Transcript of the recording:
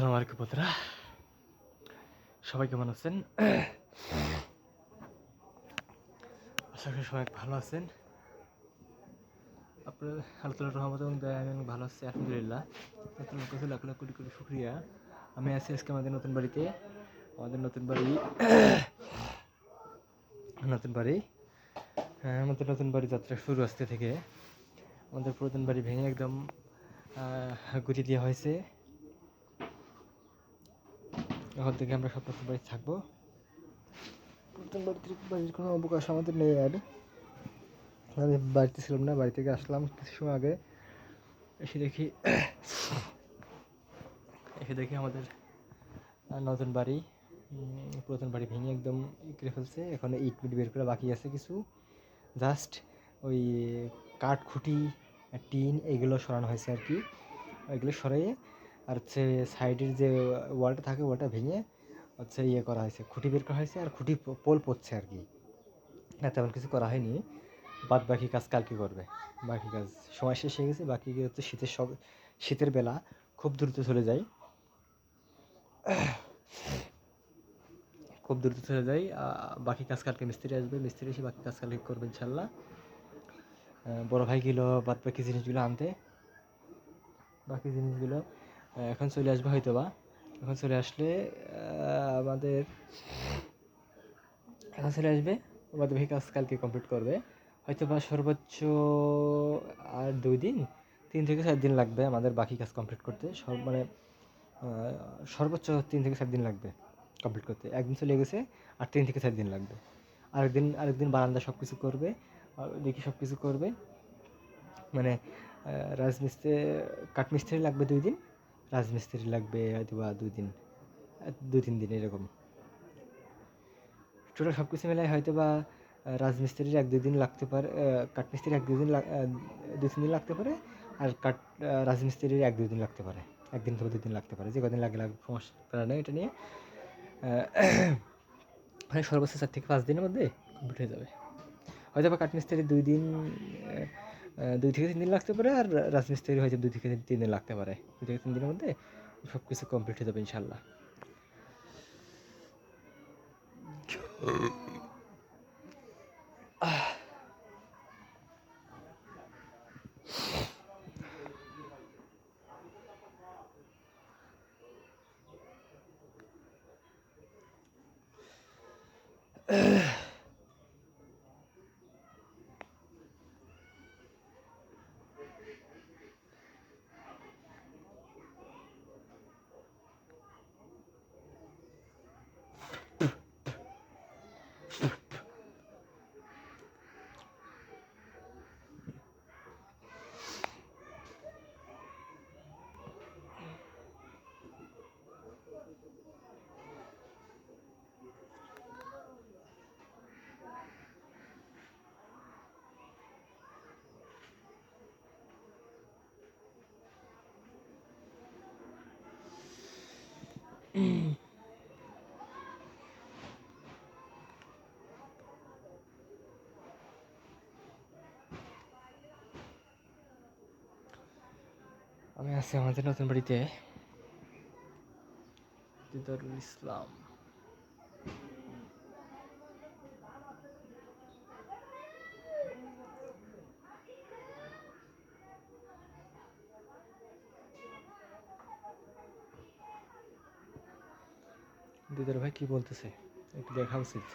আসসালামু আলাইকুম বন্ধুরা, সবাই কেমন আছেন? আশা করি সবাই ভালো আছেন। আপনার আল্লাহর রহমত এবং দয়ায় আমি অনেক ভালো আছি, আলহামদুলিল্লাহ। আপনার কাছে লাখ লাখ কোটি কোটি শুকরিয়া। আমি আছি আজকে আমাদের নতুন বাড়িতে। আমাদের নতুন বাড়ি আমাদের নতুন বাড়ি যাত্রা শুরু আজকে থেকে। আমাদের পুরাতন বাড়ি ভেঙে একদম গুছিয়ে দেওয়া হয়েছে। এখন থেকে আমরা সব নতুন বাড়ি থাকবো। পুরাতন বাড়ির কোনো অবকাশ আমাদের নেই আর। আমি বাড়িতে ছিলাম না, বাড়ি থেকে আসলাম কিছু সময় আগে। এসে দেখি আমাদের নতুন বাড়ি, পুরাতন বাড়ি ভেঙে একদম করে ফেলছে। এখন ইট মিট বের করা বাকি আছে কিছু, জাস্ট ওই কাঠ খুঁটি টিন এগুলো সরানো হয়েছে আর কি। এগুলো সরাইয়ে আর হচ্ছে সাইডের যে ওয়ালটা থাকে ওয়ালটা ভেঙে হচ্ছে ইয়ে করা হয়েছে, খুঁটি বের করা হয়েছে আর খুঁটি পোল পড়ছে আর কি। না তেমন কিছু করা হয়নি, বাদ বাকি কাজ কালকে করবে। বাকি কাজ সময় শেষ হয়ে গেছে, বাকি হচ্ছে শীতের বেলা খুব দ্রুত চলে যায়, বাকি কাজ কালকে মিস্ত্রি আসবে, মিস্ত্রি এসে বাকি কাজ কালকে করবে ইনশাল্লাহ। বড় ভাই গেল বাদ বাকি জিনিসগুলো আনতে, বাকি জিনিসগুলো এখন চলে আসবে হয়তো বা। এখন চলে আসলে আমাদের এখন চলে আসবে, বাদ বাকি কাজ কালকে কমপ্লিট করবে হয়তো বা। সর্বোচ্চ আর 2 দিন, 3 থেকে 4 দিন লাগবে আমাদের বাকি কাজ কমপ্লিট করতে। সর্বোচ্চ 3 থেকে 4 দিন লাগবে কমপ্লিট করতে। একদিন চলে গেছে আর 3 থেকে 4 দিন লাগবে। আরেকদিন বারান্দা সব কিছু করবে, দেখি সব কিছু করবে। মানে রাজমিস্ত্রি কাঠমিস্ত্রি লাগবে 2 দিন, রাজমিস্ত্রি লাগবে হয়তো বা 2-3 দিন এরকম। টোটাল সব কিছু মিলাই হয়তো বা রাজমিস্ত্রির 1-2 দিন লাগতে পারে, কাঠমিস্ত্রির 1-2 দিন 2-3 দিন লাগতে পারে, আর রাজমিস্ত্রির 1-2 দিন লাগতে পারে। 1 দিন থেকে 2 দিন লাগতে পারে, যে কদিন লাগে সমস্যা নেই এটা নিয়ে। মানে সর্বোচ্চ 4 থেকে 5 দিনের মধ্যে কমপ্লিট হয়ে যাবে। হয়তো বা কাঠমিস্ত্রি 2 থেকে 3 দিন লাগতে পারে, আর রাজমিস্ত্রি হয়তো 2 থেকে 3 দিন লাগতে পারে। 2 থেকে 3 দিনের মধ্যে সব কিছু কমপ্লিট হয়ে যাবে ইনশাল্লাহ। আমি আছি আমাদের নতুন বাড়িতে, দিদারুল ইসলাম। দিদার ভাই কি বলতেছে একটু দেখা উচিত।